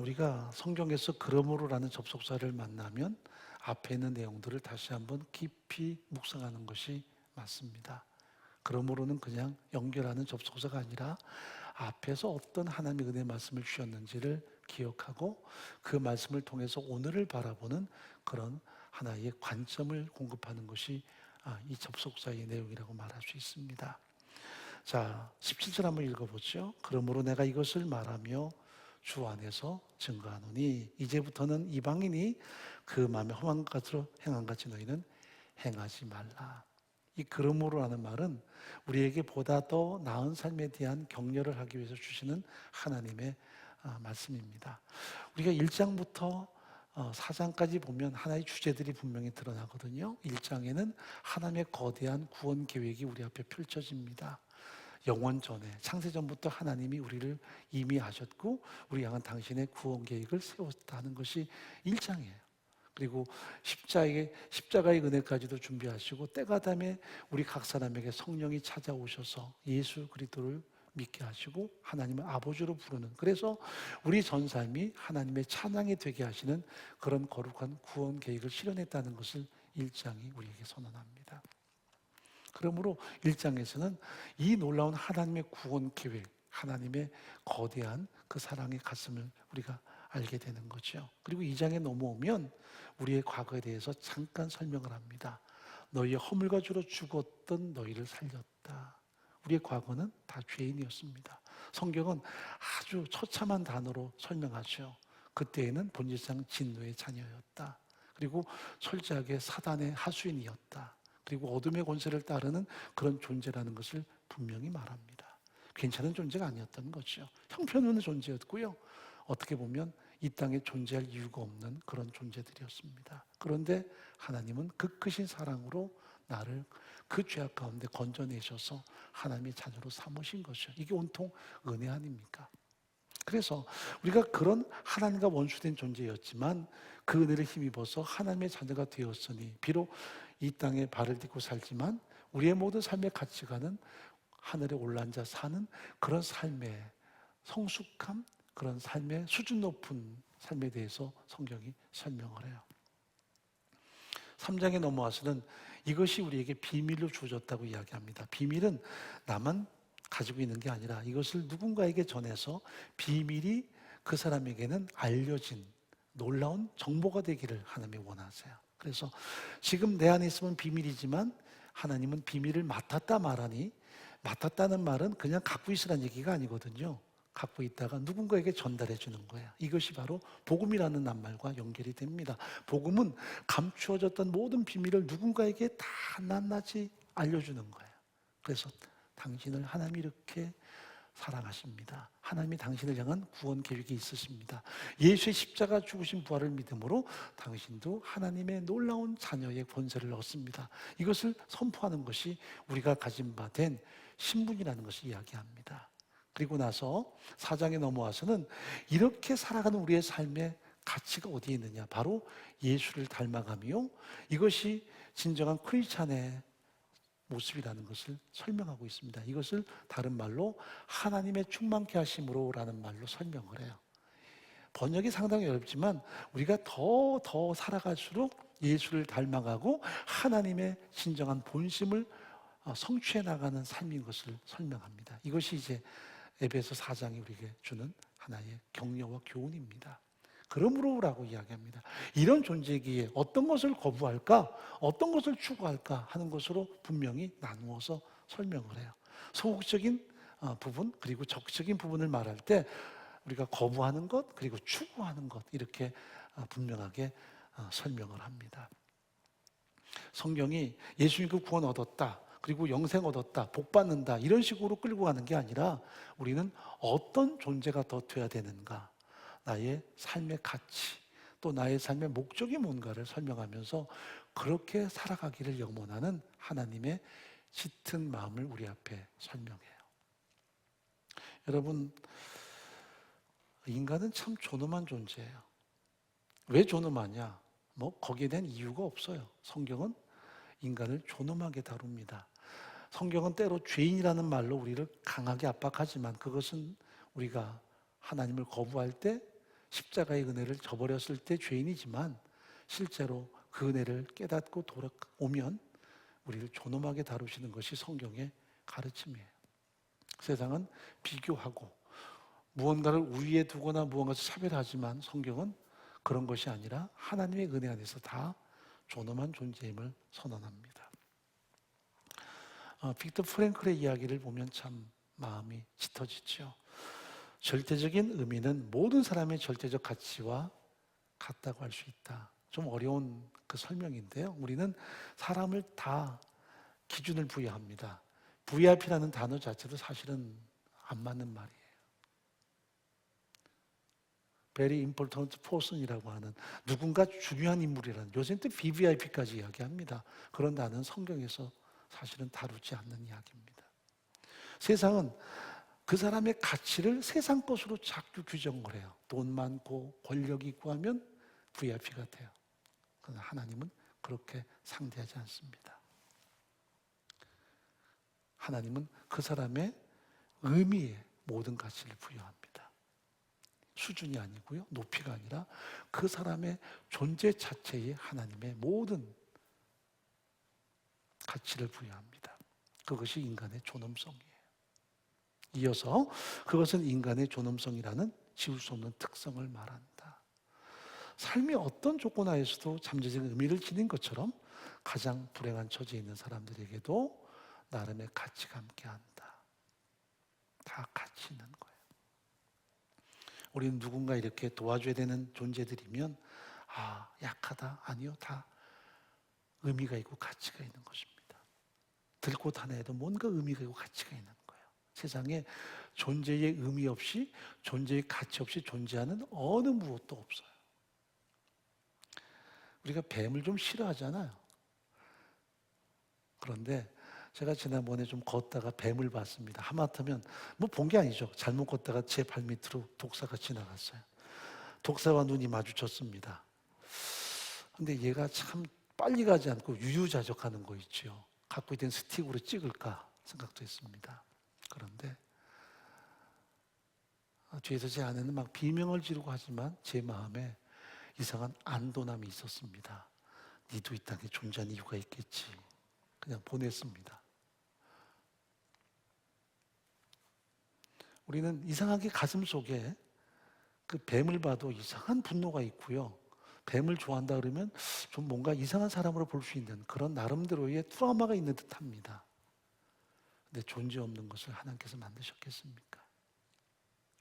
우리가 성경에서 그러므로라는 접속사를 만나면 앞에 있는 내용들을 다시 한번 깊이 묵상하는 것이 맞습니다. 그러므로는 그냥 연결하는 접속사가 아니라 앞에서 어떤 하나님의 은혜의 말씀을 주셨는지를 기억하고 그 말씀을 통해서 오늘을 바라보는 그런 하나의 관점을 공급하는 것이 이 접속사의 내용이라고 말할 수 있습니다. 자, 17절 한번 읽어보죠. 그러므로 내가 이것을 말하며 주 안에서 증거하노니 이제부터는 이방인이 그 마음에 험한 것으로 행한 같이 너희는 행하지 말라. 이 그러므로라는 말은 우리에게 보다 더 나은 삶에 대한 격려를 하기 위해서 주시는 하나님의 말씀입니다. 우리가 1장부터 4장까지 보면 하나의 주제들이 분명히 드러나거든요. 1장에는 하나님의 거대한 구원 계획이 우리 앞에 펼쳐집니다. 영원 전에 창세전부터 하나님이 우리를 이미 아셨고 우리 향한 당신의 구원 계획을 세웠다는 것이 1장이에요. 그리고 십자가의 은혜까지도 준비하시고 때가 되면 우리 각 사람에게 성령이 찾아오셔서 예수 그리스도를 믿게 하시고 하나님을 아버지로 부르는, 그래서 우리 전 삶이 하나님의 찬양이 되게 하시는 그런 거룩한 구원 계획을 실현했다는 것을 1장이 우리에게 선언합니다. 그러므로 1장에서는 이 놀라운 하나님의 구원 계획, 하나님의 거대한 그 사랑의 가슴을 우리가 알게 되는 거죠. 그리고 2장에 넘어오면 우리의 과거에 대해서 잠깐 설명을 합니다. 너희의 허물과 죄로 죽었던 너희를 살렸다. 우리의 과거는 다 죄인이었습니다. 성경은 아주 처참한 단어로 설명하죠. 그때에는 본질상 진노의 자녀였다. 그리고 철저하게 사단의 하수인이었다. 그리고 어둠의 권세를 따르는 그런 존재라는 것을 분명히 말합니다. 괜찮은 존재가 아니었던 거죠. 형편없는 존재였고요. 어떻게 보면 이 땅에 존재할 이유가 없는 그런 존재들이었습니다. 그런데 하나님은 그 크신 사랑으로 나를 그 죄악 가운데 건져내셔서 하나님의 자녀로 삼으신 것이죠. 이게 온통 은혜 아닙니까? 그래서 우리가 그런 하나님과 원수된 존재였지만 그 은혜를 힘입어서 하나님의 자녀가 되었으니 비록 이 땅에 발을 딛고 살지만 우리의 모든 삶의 가치관은 하늘에 올라앉아 사는 그런 삶의 성숙함, 그런 삶의 수준 높은 삶에 대해서 성경이 설명을 해요. 3장에 넘어와서는 이것이 우리에게 비밀로 주어졌다고 이야기합니다. 비밀은 나만 가지고 있는 게 아니라 이것을 누군가에게 전해서 비밀이 그 사람에게는 알려진 놀라운 정보가 되기를 하나님이 원하세요. 그래서 지금 내 안에 있으면 비밀이지만 하나님은 비밀을 맡았다 말하니, 맡았다는 말은 그냥 갖고 있으라는 얘기가 아니거든요. 갖고 있다가 누군가에게 전달해 주는 거예요. 이것이 바로 복음이라는 낱말과 연결이 됩니다. 복음은 감추어졌던 모든 비밀을 누군가에게 다 낱낱이 알려주는 거예요. 그래서 당신을 하나님이 이렇게 사랑하십니다. 하나님이 당신을 향한 구원 계획이 있으십니다. 예수의 십자가 죽으신 부활을 믿음으로 당신도 하나님의 놀라운 자녀의 권세를 얻습니다. 이것을 선포하는 것이 우리가 가진 바 된 신분이라는 것을 이야기합니다. 그리고 나서 4장에 넘어와서는 이렇게 살아가는 우리의 삶의 가치가 어디에 있느냐, 바로 예수를 닮아가며 이것이 진정한 크리스찬의 모습이라는 것을 설명하고 있습니다. 이것을 다른 말로 하나님의 충만케 하심으로 라는 말로 설명을 해요. 번역이 상당히 어렵지만 우리가 더 살아갈수록 예수를 닮아가고 하나님의 진정한 본심을 성취해 나가는 삶인 것을 설명합니다. 이것이 이제 에베소 4장이 우리에게 주는 하나의 격려와 교훈입니다. 그러므로라고 이야기합니다. 이런 존재이기에 어떤 것을 거부할까, 어떤 것을 추구할까 하는 것으로 분명히 나누어서 설명을 해요. 소극적인 부분 그리고 적극적인 부분을 말할 때 우리가 거부하는 것 그리고 추구하는 것, 이렇게 분명하게 설명을 합니다. 성경이 예수 믿고 구원 얻었다, 그리고 영생 얻었다, 복 받는다, 이런 식으로 끌고 가는 게 아니라 우리는 어떤 존재가 더 돼야 되는가, 나의 삶의 가치, 또 나의 삶의 목적이 뭔가를 설명하면서 그렇게 살아가기를 염원하는 하나님의 짙은 마음을 우리 앞에 설명해요. 여러분, 인간은 참 존엄한 존재예요. 왜 존엄하냐? 거기에 대한 이유가 없어요. 성경은 인간을 존엄하게 다룹니다. 성경은 때로 죄인이라는 말로 우리를 강하게 압박하지만 그것은 우리가 하나님을 거부할 때 십자가의 은혜를 저버렸을 때 죄인이지만 실제로 그 은혜를 깨닫고 돌아오면 우리를 존엄하게 다루시는 것이 성경의 가르침이에요. 세상은 비교하고 무언가를 우위에 두거나 무언가를 차별하지만 성경은 그런 것이 아니라 하나님의 은혜 안에서 다 존엄한 존재임을 선언합니다. 빅터 프랭클의 이야기를 보면 참 마음이 짙어지죠. 절대적인 의미는 모든 사람의 절대적 가치와 같다고 할 수 있다. 좀 어려운 그 설명인데요. 우리는 사람을 다 기준을 부여합니다. VIP라는 단어 자체도 사실은 안 맞는 말이에요. Very important person이라고 하는 누군가 중요한 인물이라는, 요새는 또 VVIP까지 이야기합니다. 그런 단어는 성경에서 사실은 다루지 않는 이야기입니다. 세상은 그 사람의 가치를 세상 것으로 자꾸 규정을 해요. 돈 많고 권력 있고 하면 VIP가 돼요. 그러나 하나님은 그렇게 상대하지 않습니다. 하나님은 그 사람의 의미에 모든 가치를 부여합니다. 수준이 아니고요, 높이가 아니라 그 사람의 존재 자체에 하나님의 모든 가치를 부여합니다. 그것이 인간의 존엄성이에요. 이어서 그것은 인간의 존엄성이라는 지울 수 없는 특성을 말한다. 삶의 어떤 조건 하에서도 잠재적인 의미를 지닌 것처럼 가장 불행한 처지에 있는 사람들에게도 나름의 가치가 함께한다. 다 가치 있는 거예요. 우리는 누군가 이렇게 도와줘야 되는 존재들이면 약하다. 아니요. 다 의미가 있고 가치가 있는 것입니다. 들꽃 하나에도 뭔가 의미가 있고 가치가 있는 거예요. 세상에 존재의 의미 없이, 존재의 가치 없이 존재하는 어느 무엇도 없어요. 우리가 뱀을 좀 싫어하잖아요. 그런데 제가 지난번에 좀 걷다가 뱀을 봤습니다. 하마터면 뭐 본 게 아니죠. 잘못 걷다가 제 발밑으로 독사가 지나갔어요. 독사와 눈이 마주쳤습니다. 근데 얘가 참 빨리 가지 않고 유유자적하는 거 있죠. 갖고 있던 스틱으로 찍을까 생각도 했습니다. 그런데 뒤에서 제 아내는 막 비명을 지르고 하지만 제 마음에 이상한 안도감이 있었습니다. 니도 이 땅에 존재하는 이유가 있겠지. 그냥 보냈습니다. 우리는 이상하게 가슴 속에 그 뱀을 봐도 이상한 분노가 있고요. 뱀을 좋아한다 그러면 좀 뭔가 이상한 사람으로 볼 수 있는 그런 나름대로의 트라우마가 있는 듯합니다. 근데 존재 없는 것을 하나님께서 만드셨겠습니까?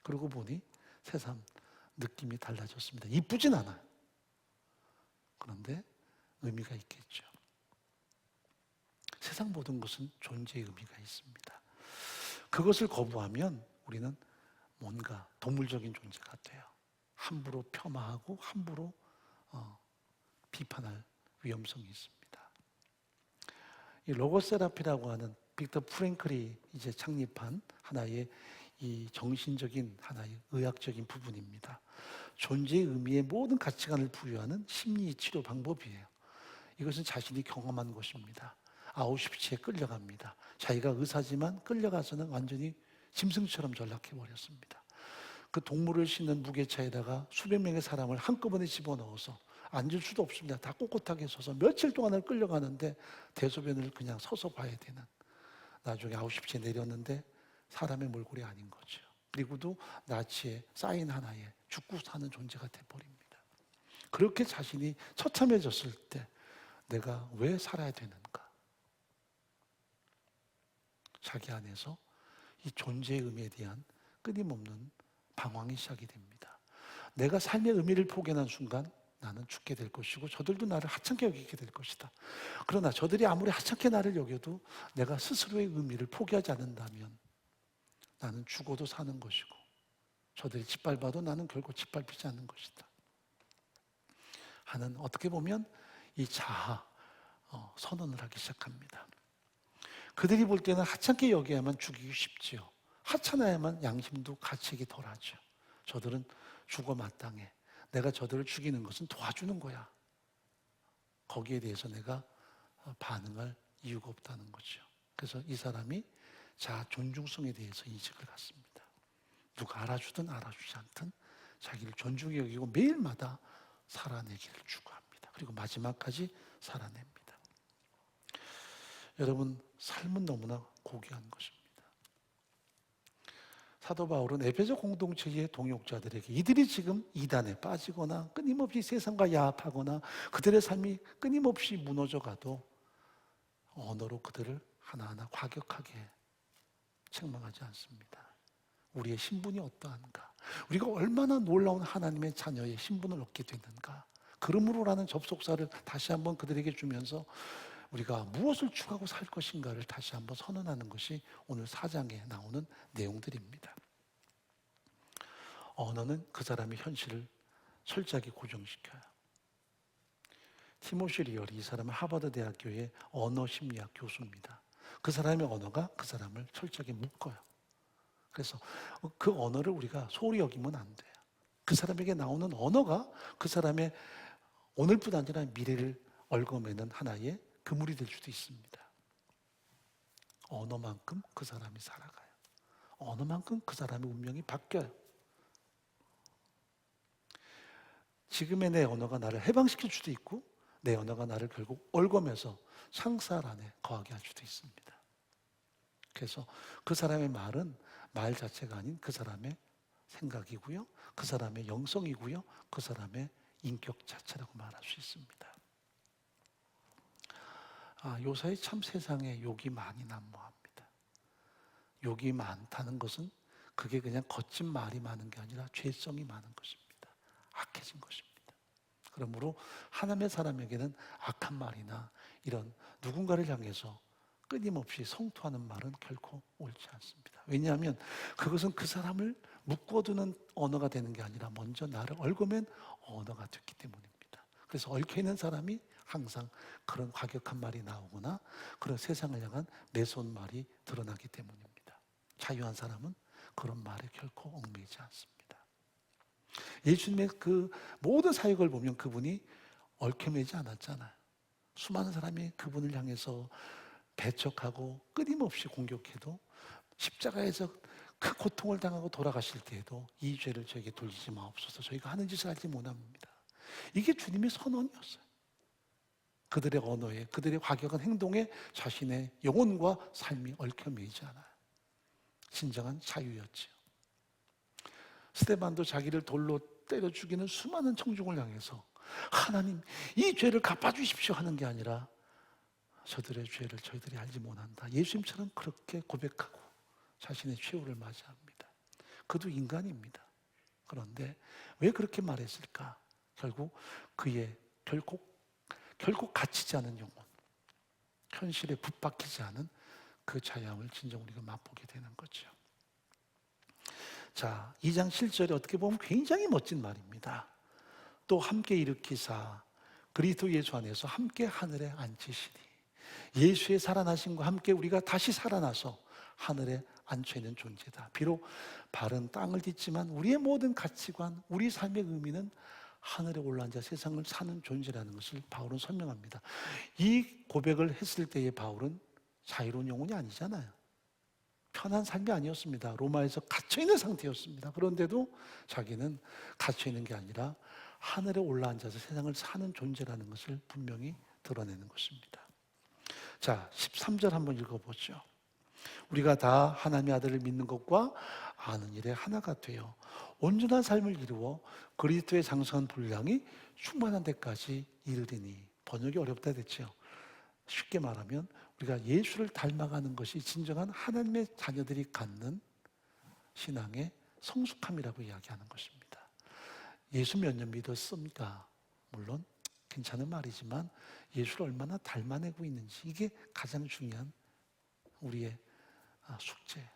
그러고 보니 새삼 느낌이 달라졌습니다. 이쁘진 않아요. 그런데 의미가 있겠죠. 세상 모든 것은 존재의 의미가 있습니다. 그것을 거부하면 우리는 뭔가 동물적인 존재가 돼요. 함부로 폄하하고 함부로 비판할 위험성이 있습니다. 이 로고세라피라고 하는 빅터 프랭클이 이제 창립한 하나의 이 정신적인 하나의 의학적인 부분입니다. 존재의 의미에 모든 가치관을 부여하는 심리 치료 방법이에요. 이것은 자신이 경험한 것입니다. 아우슈비츠에 끌려갑니다. 자기가 의사지만 끌려가서는 완전히 짐승처럼 전락해버렸습니다. 그 동물을 싣는 무게차에다가 수백 명의 사람을 한꺼번에 집어넣어서 앉을 수도 없습니다. 다 꼿꼿하게 서서 며칠 동안을 끌려가는데 대소변을 그냥 서서 봐야 되는, 나중에 아우슈비츠에 내렸는데 사람의 몰골이 아닌 거죠. 그리고도 나치의 사인 하나에 죽고 사는 존재가 돼버립니다. 그렇게 자신이 처참해졌을 때 내가 왜 살아야 되는가? 자기 안에서 이 존재의 의미에 대한 끊임없는 방황이 시작이 됩니다. 내가 삶의 의미를 포기하는 순간 나는 죽게 될 것이고 저들도 나를 하찮게 여기게 될 것이다. 그러나 저들이 아무리 하찮게 나를 여겨도 내가 스스로의 의미를 포기하지 않는다면 나는 죽어도 사는 것이고 저들이 짓밟아도 나는 결국 짓밟히지 않는 것이다 하는, 어떻게 보면 이 자아 선언을 하기 시작합니다. 그들이 볼 때는 하찮게 여겨야만 죽이기 쉽지요. 하찮아야만 양심도 가책이 덜하죠. 저들은 죽어 마땅해. 내가 저들을 죽이는 것은 도와주는 거야. 거기에 대해서 내가 반응할 이유가 없다는 거죠. 그래서 이 사람이 자아 존중성에 대해서 인식을 갖습니다. 누가 알아주든 알아주지 않든 자기를 존중히 여기고 매일마다 살아내기를 추구합니다. 그리고 마지막까지 살아냅니다. 여러분, 삶은 너무나 고귀한 것입니다. 사도 바울은 에베소 공동체의 동역자들에게 이들이 지금 이단에 빠지거나 끊임없이 세상과 야합하거나 그들의 삶이 끊임없이 무너져가도 언어로 그들을 하나하나 과격하게 책망하지 않습니다. 우리의 신분이 어떠한가? 우리가 얼마나 놀라운 하나님의 자녀의 신분을 얻게 됐는가? 그러므로라는 접속사를 다시 한번 그들에게 주면서 우리가 무엇을 추구하고 살 것인가를 다시 한번 선언하는 것이 오늘 4장에 나오는 내용들입니다. 언어는 그 사람의 현실을 철저하게 고정시켜요. 티모시 리얼이 이 사람은 하버드 대학교의 언어 심리학 교수입니다. 그 사람의 언어가 그 사람을 철저하게 묶어요. 그래서 그 언어를 우리가 소홀히 여기면 안 돼요. 그 사람에게 나오는 언어가 그 사람의 오늘뿐 아니라 미래를 얽어매는 하나의 그물이 될 수도 있습니다. 언어만큼 그 사람이 살아가요. 언어만큼 그 사람의 운명이 바뀌어요. 지금의 내 언어가 나를 해방시킬 수도 있고 내 언어가 나를 결국 얽어매서 창살 안에 거하게 할 수도 있습니다. 그래서 그 사람의 말은 말 자체가 아닌 그 사람의 생각이고요. 그 사람의 영성이고요. 그 사람의 인격 자체라고 말할 수 있습니다. 요사이 참 세상에 욕이 많이 난무합니다. 욕이 많다는 것은 그게 그냥 거친 말이 많은 게 아니라 죄성이 많은 것입니다. 악해진 것입니다. 그러므로 하나님의 사람에게는 악한 말이나 이런 누군가를 향해서 끊임없이 성토하는 말은 결코 옳지 않습니다. 왜냐하면 그것은 그 사람을 묶어두는 언어가 되는 게 아니라 먼저 나를 얽어맨 언어가 됐기 때문입니다. 그래서 얽혀있는 사람이 항상 그런 과격한 말이 나오거나 그런 세상을 향한 매서운 말이 드러나기 때문입니다. 자유한 사람은 그런 말에 결코 얽매이지 않습니다. 예수님의 그 모든 사역을 보면 그분이 얽혀매지 않았잖아요. 수많은 사람이 그분을 향해서 배척하고 끊임없이 공격해도 십자가에서 그 고통을 당하고 돌아가실 때에도 이 죄를 저에게 돌리지 마옵소서, 저희가 하는 짓을 알지 못합니다. 이게 주님의 선언이었어요. 그들의 언어에, 그들의 과격한 행동에 자신의 영혼과 삶이 얽혀매이지 않아요. 진정한 자유였지요. 스데반도 자기를 돌로 때려 죽이는 수많은 청중을 향해서 하나님, 이 죄를 갚아주십시오 하는 게 아니라 저들의 죄를 저희들이 알지 못한다. 예수님처럼 그렇게 고백하고 자신의 최후를 맞이합니다. 그도 인간입니다. 그런데 왜 그렇게 말했을까? 결국 그의 결국 갇히지 않은 영혼, 현실에 붙박히지 않은 그 자유함을 진정 우리가 맛보게 되는 거죠. 자, 2장 7절에 어떻게 보면 굉장히 멋진 말입니다. 또 함께 일으키사 그리스도 예수 안에서 함께 하늘에 앉히시니, 예수의 살아나심과 함께 우리가 다시 살아나서 하늘에 앉혀 있는 존재다. 비록 발은 땅을 딛지만 우리의 모든 가치관, 우리 삶의 의미는 하늘에 올라앉아 세상을 사는 존재라는 것을 바울은 설명합니다. 이 고백을 했을 때의 바울은 자유로운 영혼이 아니잖아요. 편한 삶이 아니었습니다. 로마에서 갇혀있는 상태였습니다. 그런데도 자기는 갇혀있는 게 아니라 하늘에 올라앉아서 세상을 사는 존재라는 것을 분명히 드러내는 것입니다. 자, 13절 한번 읽어보죠. 우리가 다 하나님의 아들을 믿는 것과 아는 일에 하나가 되어 온전한 삶을 이루어 그리스도의 장성한 분량이 충만한 데까지 이르리니. 번역이 어렵다 됐죠. 쉽게 말하면 우리가 예수를 닮아가는 것이 진정한 하나님의 자녀들이 갖는 신앙의 성숙함이라고 이야기하는 것입니다. 예수 몇 년 믿었습니까? 물론 괜찮은 말이지만 예수를 얼마나 닮아내고 있는지, 이게 가장 중요한 우리의 숙제.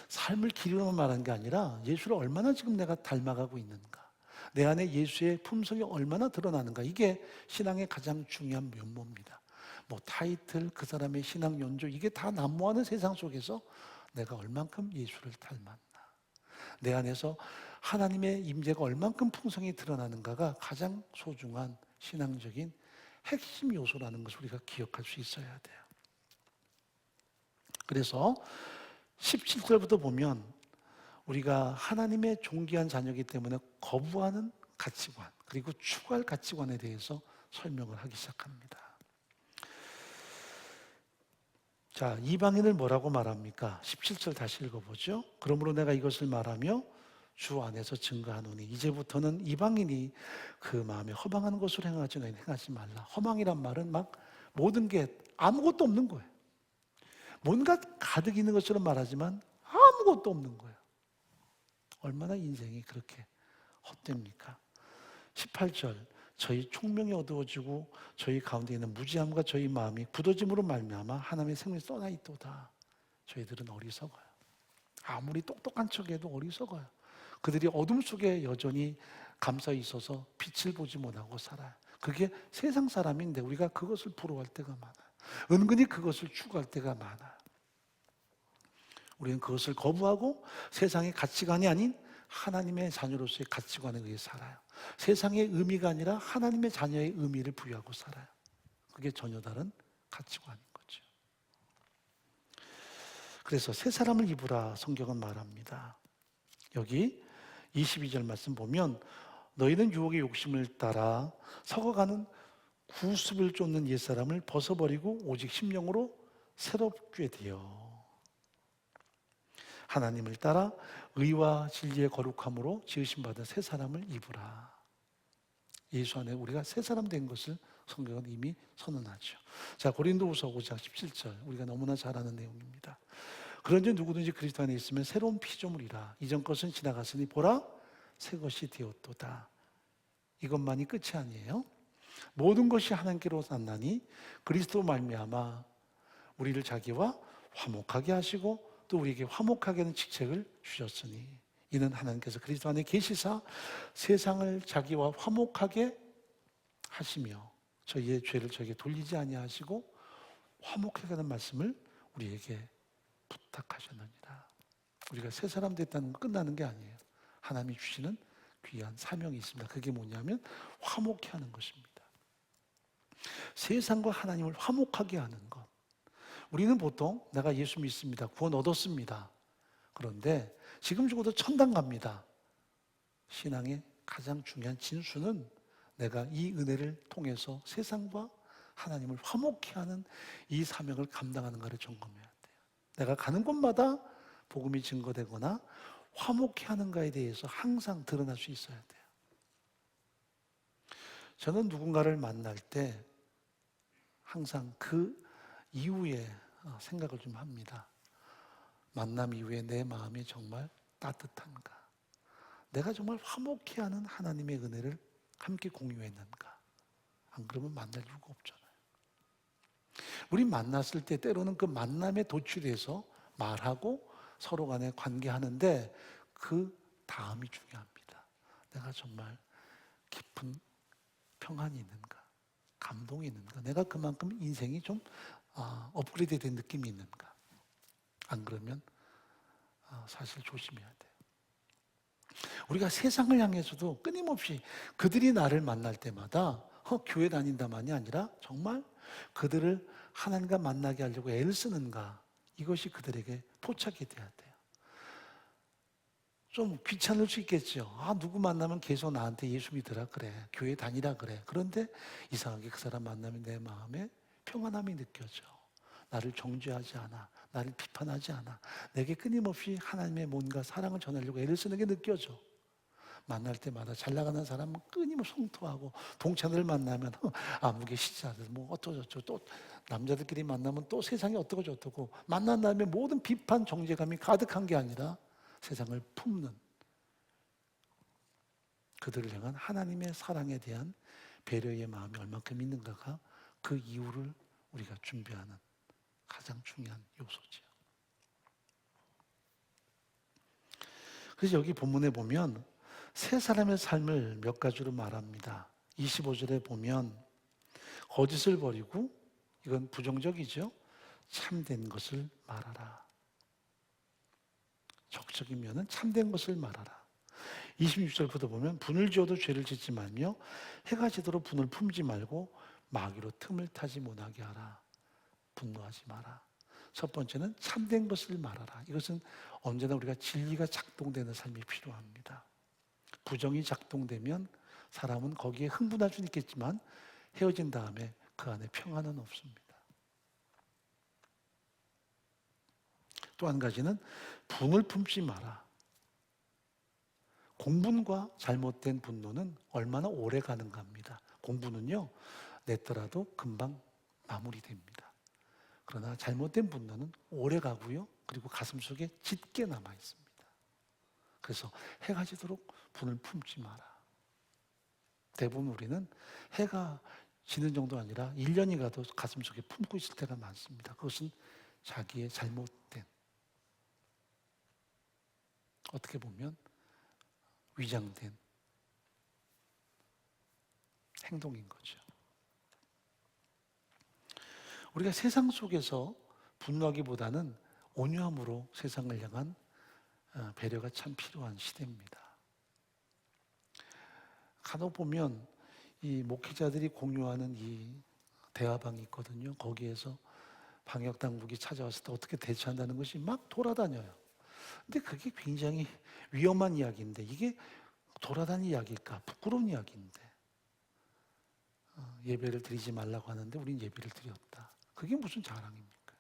삶을 기르는 말한 게 아니라 예수를 얼마나 지금 내가 닮아가고 있는가, 내 안에 예수의 품성이 얼마나 드러나는가, 이게 신앙의 가장 중요한 면모입니다. 뭐 타이틀, 그 사람의 신앙 연조, 이게 다 난무하는 세상 속에서 내가 얼만큼 예수를 닮았나, 내 안에서 하나님의 임재가 얼만큼 풍성히 드러나는가가 가장 소중한 신앙적인 핵심 요소라는 것을 우리가 기억할 수 있어야 돼요. 그래서 17절부터 보면 우리가 하나님의 존귀한 자녀이기 때문에 거부하는 가치관, 그리고 추구할 가치관에 대해서 설명을 하기 시작합니다. 자, 이방인을 뭐라고 말합니까? 17절 다시 읽어보죠. 그러므로 내가 이것을 말하며 주 안에서 증거하노니 이제부터는 이방인이 그 마음에 허망한 것을 행하지 말라. 허망이란 말은 막 모든 게 아무것도 없는 거예요. 뭔가 가득 있는 것처럼 말하지만 아무것도 없는 거예요. 얼마나 인생이 그렇게 헛됩니까? 18절 저희 총명이 어두워지고 저희 가운데 있는 무지함과 저희 마음이 굳어짐으로 말미암아 하나님의 생명이 떠나 있도다. 저희들은 어리석어요. 아무리 똑똑한 척해도 어리석어요. 그들이 어둠 속에 여전히 감싸 있어서 빛을 보지 못하고 살아요. 그게 세상 사람인데 우리가 그것을 부러워할 때가 많아요. 은근히 그것을 추구할 때가 많아요. 우리는 그것을 거부하고 세상의 가치관이 아닌 하나님의 자녀로서의 가치관에 의해 살아요. 세상의 의미가 아니라 하나님의 자녀의 의미를 부여하고 살아요. 그게 전혀 다른 가치관인 거죠. 그래서 새 사람을 입으라 성경은 말합니다. 여기 22절 말씀 보면 너희는 유혹의 욕심을 따라 썩어가는 구습을 쫓는 옛사람을 벗어버리고 오직 심령으로 새롭게 되어 하나님을 따라 의와 진리의 거룩함으로 지으심 받은 새 사람을 입으라. 예수 안에 우리가 새 사람 된 것을 성경은 이미 선언하죠. 자, 고린도후서 5장 17절 우리가 너무나 잘 아는 내용입니다. 그런즉 누구든지 그리스도 안에 있으면 새로운 피조물이라. 이전 것은 지나갔으니 보라 새 것이 되었도다. 이것만이 끝이 아니에요. 모든 것이 하나님께로 났나니 그리스도 말미암아 우리를 자기와 화목하게 하시고 또 우리에게 화목하게 하는 직책을 주셨으니 이는 하나님께서 그리스도 안에 계시사 세상을 자기와 화목하게 하시며 저희의 죄를 저에게 돌리지 아니하시고 화목하게 하는 말씀을 우리에게 부탁하셨느니라. 우리가 새 사람 됐다는 건 끝나는 게 아니에요. 하나님이 주시는 귀한 사명이 있습니다. 그게 뭐냐면 화목케 하는 것입니다. 세상과 하나님을 화목하게 하는 것. 우리는 보통 내가 예수 믿습니다. 구원 얻었습니다. 그런데 지금 죽어도 천당 갑니다. 신앙의 가장 중요한 진수는 내가 이 은혜를 통해서 세상과 하나님을 화목케 하는 이 사명을 감당하는가를 점검해야 돼요. 내가 가는 곳마다 복음이 증거되거나 화목케 하는가에 대해서 항상 드러날 수 있어야 돼요. 저는 누군가를 만날 때 항상 그 이후에 생각을 좀 합니다. 만남 이후에 내 마음이 정말 따뜻한가? 내가 정말 화목케 하는 하나님의 은혜를 함께 공유했는가? 안 그러면 만날 이유가 없잖아요. 우리 만났을 때 때로는 그 만남에 도취돼서 말하고 서로 간에 관계하는데 그 다음이 중요합니다. 내가 정말 깊은 평안이 있는가? 감동이 있는가? 내가 그만큼 인생이 좀 업그레이드 된 느낌이 있는가? 안 그러면 사실 조심해야 돼요. 우리가 세상을 향해서도 끊임없이 그들이 나를 만날 때마다 교회 다닌다만이 아니라 정말 그들을 하나님과 만나게 하려고 애를 쓰는가? 이것이 그들에게 포착이 돼야 돼요. 좀 귀찮을 수 있겠죠. 누구 만나면 계속 나한테 예수 믿으라 그래. 교회 다니라 그래. 그런데 이상하게 그 사람 만나면 내 마음에 평안함이 느껴져. 나를 정죄하지 않아. 나를 비판하지 않아. 내게 끊임없이 하나님의 뭔가 사랑을 전하려고 애를 쓰는 게 느껴져. 만날 때마다 잘 나가는 사람은 끊임없이 성토하고 동창들 만나면 아무개 시자들 뭐 어쩌고저쩌고 또 남자들끼리 만나면 또 세상이 어떠고 저떠고 만난 다음에 모든 비판 정죄감이 가득한 게 아니라 세상을 품는 그들을 향한 하나님의 사랑에 대한 배려의 마음이 얼만큼 있는가가 그 이유를 우리가 준비하는 가장 중요한 요소지요. 그래서 여기 본문에 보면 세 사람의 삶을 몇 가지로 말합니다. 25절에 보면 거짓을 버리고 이건 부정적이죠. 참된 것을 말하라. 적적이면은 참된 것을 말하라. 26절부터 보면 분을 지어도 죄를 짓지 말며 해가 지도록 분을 품지 말고 마귀로 틈을 타지 못하게 하라. 분노하지 마라. 첫 번째는 참된 것을 말하라. 이것은 언제나 우리가 진리가 작동되는 삶이 필요합니다. 부정이 작동되면 사람은 거기에 흥분할 수는 있겠지만 헤어진 다음에 그 안에 평안은 없습니다. 또 한 가지는 분을 품지 마라. 공분과 잘못된 분노는 얼마나 오래 가는가 합니다. 공분은요, 냈더라도 금방 마무리됩니다. 그러나 잘못된 분노는 오래 가고요, 그리고 가슴 속에 짙게 남아 있습니다. 그래서 해가 지도록 분을 품지 마라. 대부분 우리는 해가 지는 정도 아니라 1년이 가도 가슴 속에 품고 있을 때가 많습니다. 그것은 자기의 잘못된, 어떻게 보면 위장된 행동인 거죠. 우리가 세상 속에서 분노하기보다는 온유함으로 세상을 향한 배려가 참 필요한 시대입니다. 간혹 보면 이 목회자들이 공유하는 이 대화방이 있거든요. 거기에서 방역 당국이 찾아왔을 때 어떻게 대처한다는 것이 막 돌아다녀요. 근데 그게 굉장히 위험한 이야기인데 이게 돌아다니는 이야기일까? 부끄러운 이야기인데 예배를 드리지 말라고 하는데 우린 예배를 드렸다. 그게 무슨 자랑입니까?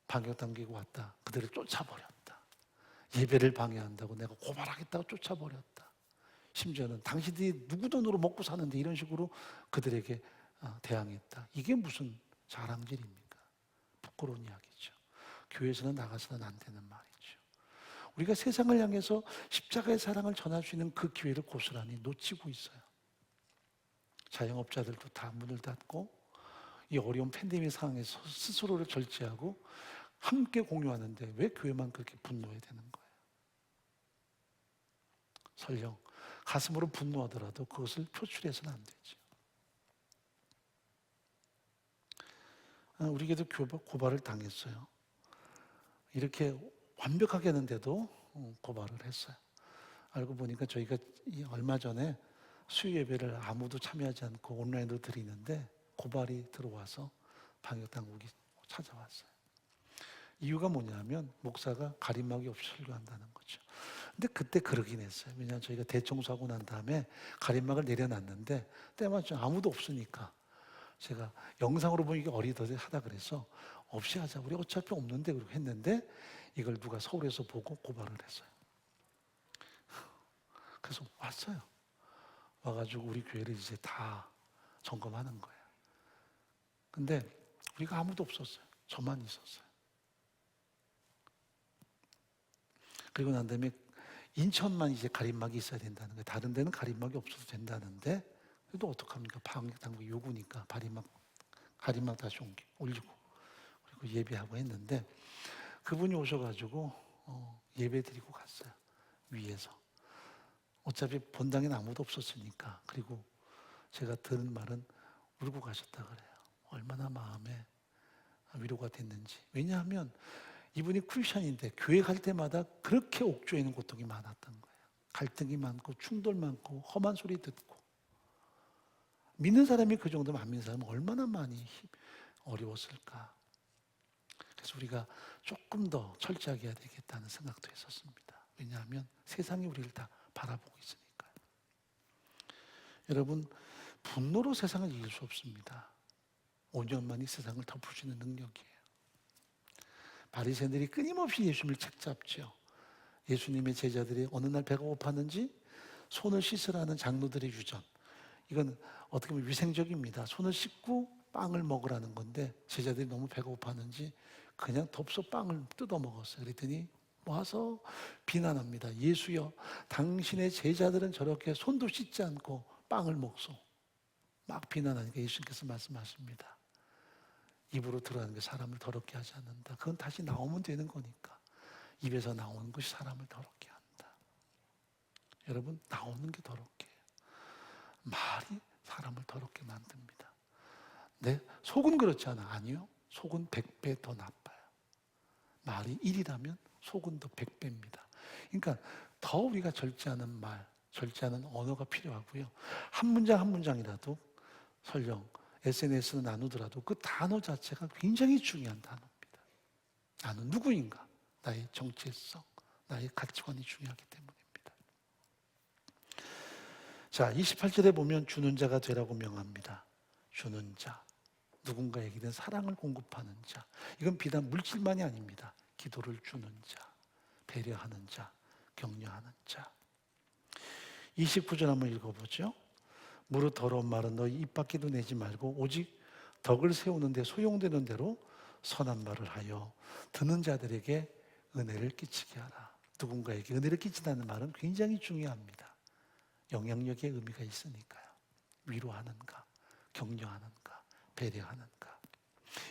방역 당국이 왔다. 그들을 쫓아버렸다. 예배를 방해한다고 내가 고발하겠다고 쫓아버렸다. 심지어는 당신들이 누구 돈으로 먹고 사는데 이런 식으로 그들에게 대항했다. 이게 무슨 자랑질입니까? 부끄러운 이야기죠. 교회에서는 나가서는 안 되는 말이죠. 우리가 세상을 향해서 십자가의 사랑을 전할 수 있는 그 기회를 고스란히 놓치고 있어요. 자영업자들도 다 문을 닫고 이 어려운 팬데믹 상황에서 스스로를 절제하고 함께 공유하는데 왜 교회만 그렇게 분노해야 되는 거예요? 설령 가슴으로 분노하더라도 그것을 표출해서는 안 되죠. 우리에게도 고발을 당했어요. 이렇게 완벽하게 했는데도 고발을 했어요. 알고 보니까 저희가 얼마 전에 수요 예배를 아무도 참여하지 않고 온라인으로 드리는데 고발이 들어와서 방역당국이 찾아왔어요. 이유가 뭐냐면 목사가 가림막이 없이 설교한다는 거죠. 근데 그때 그러긴 했어요. 왜냐하면 저희가 대청소하고 난 다음에 가림막을 내려놨는데 때마침 아무도 없으니까 제가 영상으로 보니까 어리더하다 그래서 없이 하자. 우리 어차피 없는데 그렇게 했는데 이걸 누가 서울에서 보고 고발을 했어요. 그래서 왔어요. 와가지고 우리 교회를 이제 다 점검하는 거예요. 근데 우리가 아무도 없었어요. 저만 있었어요. 그리고 난 다음에 인천만 이제 가림막이 있어야 된다는 거예요. 다른 데는 가림막이 없어도 된다는데 그래도 어떡합니까? 방역당국이 요구니까 가림막 다시 올리고 그리고 예배하고 했는데 그분이 오셔가지고 예배 드리고 갔어요. 위에서. 어차피 본당에는 아무도 없었으니까. 그리고 제가 들은 말은 울고 가셨다 그래요. 얼마나 마음에 위로가 됐는지. 왜냐하면 이분이 크리스천인데 교회 갈 때마다 그렇게 옥조에는 고통이 많았던 거예요. 갈등이 많고 충돌 많고 험한 소리 듣고 믿는 사람이 그 정도면 안 믿는 사람은 얼마나 많이 어려웠을까. 그래서 우리가 조금 더 철저하게 해야 되겠다는 생각도 했었습니다. 왜냐하면 세상이 우리를 다 바라보고 있으니까요. 여러분, 분노로 세상을 이길 수 없습니다. 온전만이 세상을 덮을 수 있는 능력이에요. 바리새인들이 끊임없이 예수님을 책잡죠. 예수님의 제자들이 어느 날 배가 고팠는지 손을 씻으라는 장로들의 유전. 이건 어떻게 보면 위생적입니다. 손을 씻고 빵을 먹으라는 건데 제자들이 너무 배가 고팠는지 그냥 덥석 빵을 뜯어 먹었어요. 그랬더니 와서 비난합니다. 예수여, 당신의 제자들은 저렇게 손도 씻지 않고 빵을 먹소. 막 비난하니까 예수님께서 말씀하십니다. 입으로 들어가는 게 사람을 더럽게 하지 않는다. 그건 다시 나오면 되는 거니까. 입에서 나오는 것이 사람을 더럽게 한다. 여러분, 나오는 게 더럽게 해요. 말이 사람을 더럽게 만듭니다. 네, 속은 그렇지 않아. 아니요. 속은 100배 더 나빠요. 말이 1이라면 속은 더 100배입니다. 그러니까 더 우리가 절제하는 말, 절제하는 언어가 필요하고요. 한 문장 한 문장이라도 설령 SNS로 나누더라도 그 단어 자체가 굉장히 중요한 단어입니다. 나는 누구인가? 나의 정체성, 나의 가치관이 중요하기 때문입니다. 자, 28절에 보면 주는 자가 되라고 명합니다. 주는 자, 누군가에게는 사랑을 공급하는 자. 이건 비단 물질만이 아닙니다. 기도를 주는 자, 배려하는 자, 격려하는 자. 29절 한번 읽어보죠. 무릇 더러운 말은 너희 입 밖에도 내지 말고 오직 덕을 세우는 데 소용되는 대로 선한 말을 하여 듣는 자들에게 은혜를 끼치게 하라. 누군가에게 은혜를 끼친다는 말은 굉장히 중요합니다. 영향력의 의미가 있으니까요. 위로하는가, 격려하는가, 배려하는가.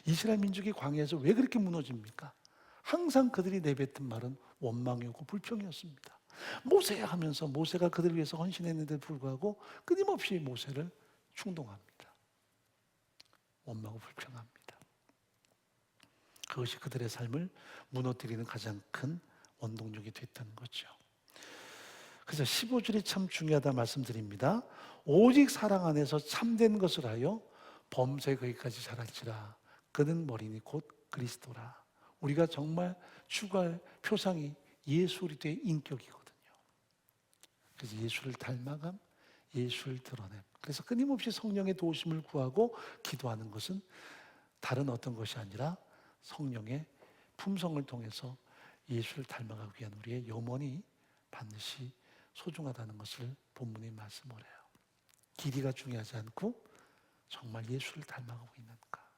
이스라엘 민족이 광야에서 왜 그렇게 무너집니까? 항상 그들이 내뱉은 말은 원망이었고 불평이었습니다. 모세야 하면서 모세가 그들을 위해서 헌신했는데도 불구하고 끊임없이 모세를 충동합니다. 원망하고 불평합니다. 그것이 그들의 삶을 무너뜨리는 가장 큰 원동력이 됐다는 거죠. 그래서 15절이 참 중요하다 말씀드립니다. 오직 사랑 안에서 참된 것을 하여 범사에 거기까지 자랄지라. 그는 머리니 곧 그리스도라. 우리가 정말 추구할 표상이 예수 그리스도의 인격이거든요. 그래서 예수를 닮아감, 예수를 드러냄. 그래서 끊임없이 성령의 도우심을 구하고 기도하는 것은 다른 어떤 것이 아니라 성령의 품성을 통해서 예수를 닮아가기 위한 우리의 염원이 반드시 소중하다는 것을 본문이 말씀을 해요. 길이가 중요하지 않고 정말 예수를 닮아가고 있는가.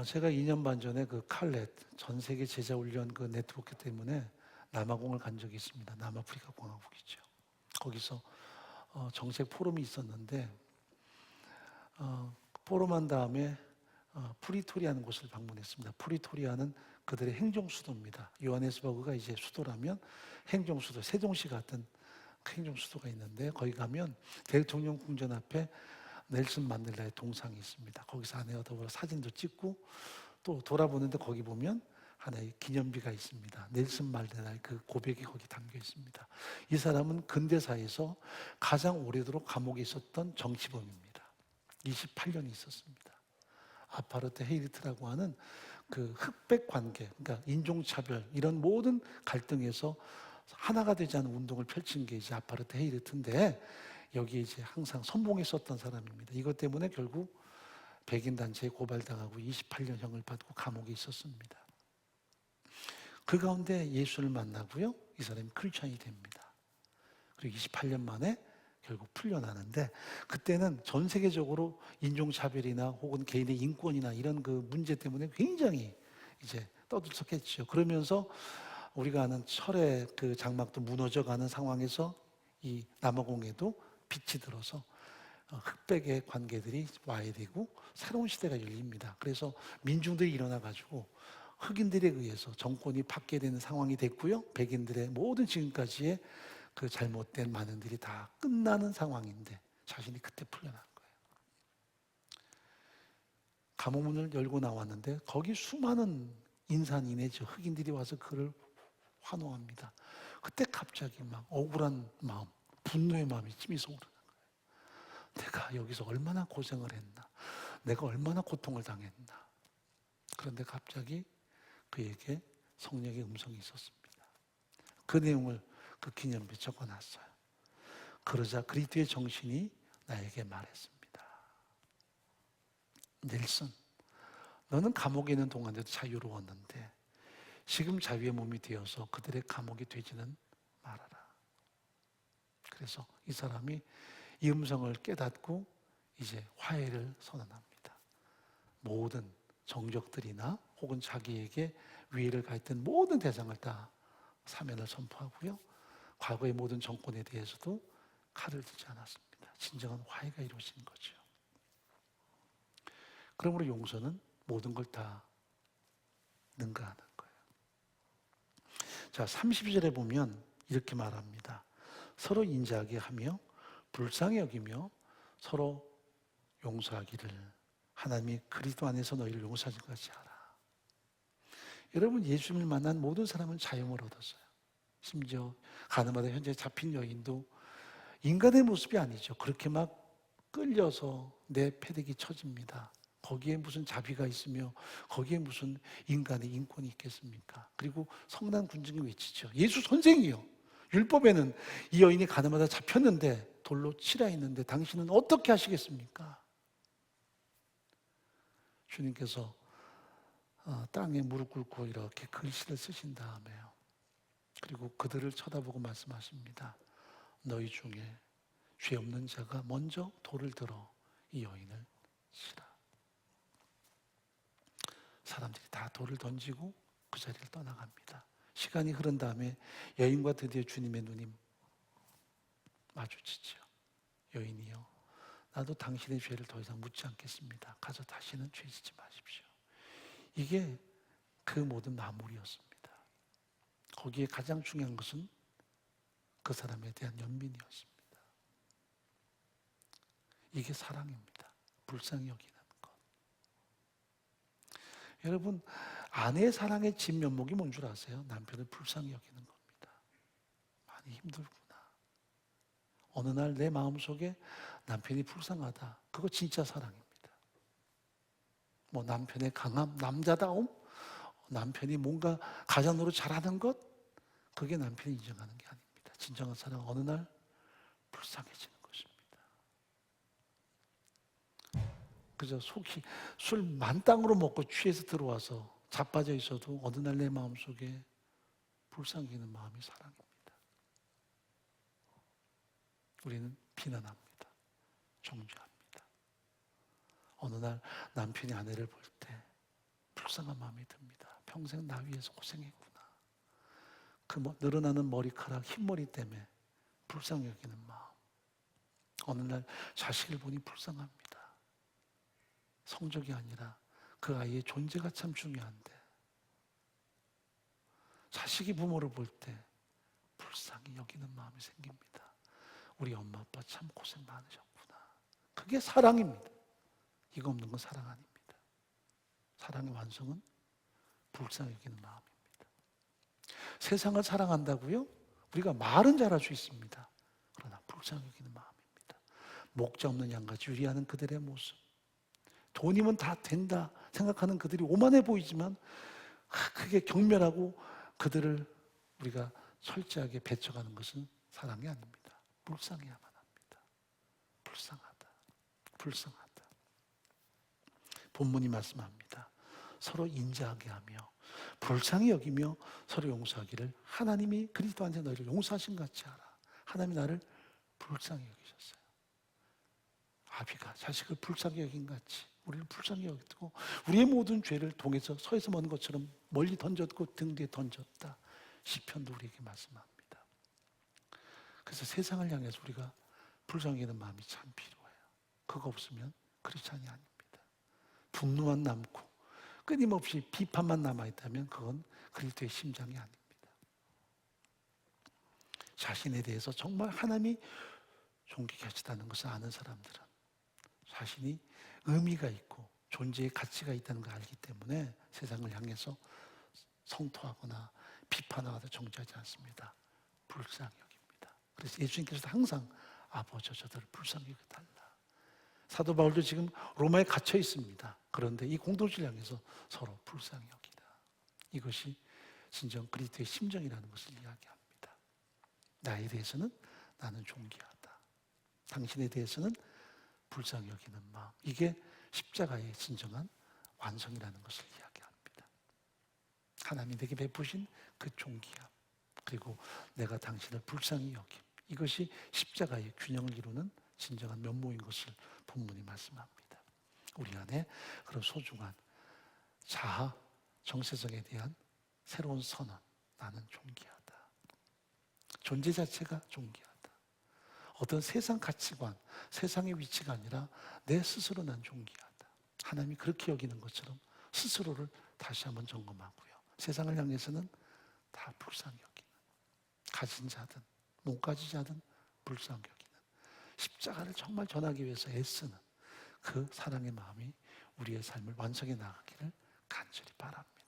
제가 2년 반 전에 그 칼렛 전 세계 제자 훈련 그 네트워크 때문에 남아공을 간 적이 있습니다. 남아프리카 공화국이죠. 거기서 정책 포럼이 있었는데 포럼한 다음에 프리토리아는 곳을 방문했습니다. 프리토리아는 그들의 행정 수도입니다. 요하네스버그가 이제 수도라면 행정 수도, 세종시 같은 행정 수도가 있는데 거기 가면 대통령 궁전 앞에 넬슨 만델라의 동상이 있습니다. 거기서 아내와 더불어 사진도 찍고 또 돌아보는데 거기 보면 하나의 기념비가 있습니다. 넬슨 만델라의 그 고백이 거기 담겨 있습니다. 이 사람은 근대사에서 가장 오래도록 감옥에 있었던 정치범입니다. 28년이 있었습니다. 아파르트 헤이르트라고 하는 그 흑백 관계, 그러니까 인종차별 이런 모든 갈등에서 하나가 되지 않은 운동을 펼친 게 이제 아파르트 헤이르트인데 여기에 이제 항상 선봉했었던 사람입니다. 이것 때문에 결국 백인 단체에 고발당하고 28년형을 받고 감옥에 있었습니다. 그 가운데 예수를 만나고요, 이 사람이 크리스찬이 됩니다. 그리고 28년 만에 결국 풀려나는데 그때는 전 세계적으로 인종차별이나 혹은 개인의 인권이나 이런 그 문제 때문에 굉장히 이제 떠들썩했죠. 그러면서 우리가 아는 철의 그 장막도 무너져가는 상황에서 이 남아공에도 빛이 들어서 흑백의 관계들이 와야 되고 새로운 시대가 열립니다. 그래서 민중들이 일어나가지고 흑인들에 의해서 정권이 받게 되는 상황이 됐고요. 백인들의 모든 지금까지의 그 잘못된 많은 일이 다 끝나는 상황인데 자신이 그때 풀려난 거예요. 감옥문을 열고 나왔는데 거기 수많은 인산인해 흑인들이 와서 그를 환호합니다. 그때 갑자기 막 억울한 마음, 분노의 마음이 찜해서 오르는 거예요. 내가 여기서 얼마나 고생을 했나, 내가 얼마나 고통을 당했나. 그런데 갑자기 그에게 성령의 음성이 있었습니다. 그 내용을 그 기념비에 적어놨어요. 그러자 그리스도의 정신이 나에게 말했습니다. 넬슨, 너는 감옥에 있는 동안에도 자유로웠는데 지금 자유의 몸이 되어서 그들의 감옥이 되지는 말아라. 그래서 이 사람이 이 음성을 깨닫고 이제 화해를 선언합니다. 모든 정적들이나 혹은 자기에게 위해를 가했던 모든 대상을 다 사면을 선포하고요. 과거의 모든 정권에 대해서도 칼을 들지 않았습니다. 진정한 화해가 이루어진 거죠. 그러므로 용서는 모든 걸 다 능가하는 거예요. 자, 32절에 보면 이렇게 말합니다. 서로 인자하게 하며 불쌍히 여기며 서로 용서하기를 하나님이 그리스도 안에서 너희를 용서하신 것 같이 하라. 여러분, 예수님을 만난 모든 사람은 자유를 얻었어요. 심지어 가늠하다 현재 잡힌 여인도 인간의 모습이 아니죠. 그렇게 막 끌려서 내 패대기 쳐집니다. 거기에 무슨 자비가 있으며 거기에 무슨 인간의 인권이 있겠습니까? 그리고 성난 군중이 외치죠. 예수 선생이요. 율법에는 이 여인이 가늠하다 잡혔는데 돌로 치라 했는데 당신은 어떻게 하시겠습니까? 주님께서 땅에 무릎 꿇고 이렇게 글씨를 쓰신 다음에요. 그리고 그들을 쳐다보고 말씀하십니다. 너희 중에 죄 없는 자가 먼저 돌을 들어 이 여인을 치라. 사람들이 다 돌을 던지고 그 자리를 떠나갑니다. 시간이 흐른 다음에 여인과 드디어 주님의 눈이 마주치죠. 여인이요, 나도 당신의 죄를 더 이상 묻지 않겠습니다. 가서 다시는 죄 짓지 마십시오. 이게 그 모든 마무리였습니다. 거기에 가장 중요한 것은 그 사람에 대한 연민이었습니다. 이게 사랑입니다. 불쌍히 여기는 것. 여러분, 아내의 사랑의 진면목이 뭔 줄 아세요? 남편을 불쌍히 여기는 겁니다. 많이 힘들구나. 어느 날 내 마음속에 남편이 불쌍하다. 그거 진짜 사랑입니다. 뭐 남편의 강함, 남자다움, 남편이 뭔가 가장으로 잘하는 것, 그게 남편이 인정하는 게 아닙니다. 진정한 사랑은 어느 날 불쌍해지는 것입니다. 그저 속이 술 만땅으로 먹고 취해서 들어와서 자빠져 있어도 어느 날 내 마음속에 불쌍해지는 마음이 사랑입니다. 우리는 비난합니다. 정죄합니다. 어느 날 남편이 아내를 볼 때 불쌍한 마음이 듭니다. 평생 나 위해서 고생했구나. 그 늘어나는 머리카락, 흰머리 때문에 불쌍히 여기는 마음. 어느 날 자식을 보니 불쌍합니다. 성적이 아니라 그 아이의 존재가 참 중요한데 자식이 부모를 볼 때 불쌍히 여기는 마음이 생깁니다. 우리 엄마 아빠 참 고생 많으셨구나. 그게 사랑입니다. 이거 없는 건 사랑 아닙니다. 사랑의 완성은 불쌍히 여기는 마음입니다. 세상을 사랑한다고요? 우리가 말은 잘할 수 있습니다. 그러나 불쌍히 여기는 마음입니다. 목자 없는 양같이 유리하는 그들의 모습, 돈이면 다 된다 생각하는 그들이 오만해 보이지만 크게 경멸하고 그들을 우리가 철저하게 배척하는 것은 사랑이 아닙니다. 불쌍해야만 합니다. 불쌍하다. 불쌍하다. 본문이 말씀합니다. 서로 인자하게 하며 불쌍히 여기며 서로 용서하기를 하나님이 그리스도 안에서 너희를 용서하신 같이 하라. 하나님이 나를 불쌍히 여기셨어요. 아비가 자식을 불쌍히 여긴 같이 우리를 불쌍히 여겼고 우리의 모든 죄를 동에서 서에서 먼 것처럼 멀리 던졌고 등 뒤에 던졌다. 시편도 우리에게 말씀합니다. 그래서 세상을 향해서 우리가 불쌍히 여기는 마음이 참 필요해요. 그거 없으면 크리스찬이 아닙니다. 분노만 남고 끊임없이 비판만 남아있다면 그건 그리스도의 심장이 아닙니다. 자신에 대해서 정말 하나님이 존귀케 하시다는 것을 아는 사람들은 자신이 의미가 있고 존재의 가치가 있다는 걸 알기 때문에 세상을 향해서 성토하거나 비판하거나 정죄하지 않습니다. 불쌍히 여깁니다. 그래서 예수님께서도 항상 아버지 저들을 불쌍히 여겨달라. 사도 바울도 지금 로마에 갇혀 있습니다. 그런데 이 공동체를 향해서 서로 불쌍히 여기다. 이것이 진정 그리스도의 심정이라는 것을 이야기합니다. 나에 대해서는 나는 존귀하다. 당신에 대해서는 불쌍히 여기는 마음. 이게 십자가의 진정한 완성이라는 것을 이야기합니다. 하나님이 내게 베푸신 그 존귀함, 그리고 내가 당신을 불쌍히 여김. 이것이 십자가의 균형을 이루는 진정한 면모인 것을 본문이 말씀합니다. 우리 안에 그런 소중한 자아, 정체성에 대한 새로운 선언. 나는 존귀하다. 존재 자체가 존귀하다. 어떤 세상 가치관, 세상의 위치가 아니라 내 스스로 난 존귀하다. 하나님이 그렇게 여기는 것처럼 스스로를 다시 한번 점검하고요. 세상을 향해서는 다 불쌍히 여기는, 가진 자든 못 가진 자든 불쌍히 여기는, 십자가를 정말 전하기 위해서 애쓰는 그 사랑의 마음이 우리의 삶을 완성해 나가기를 간절히 바랍니다.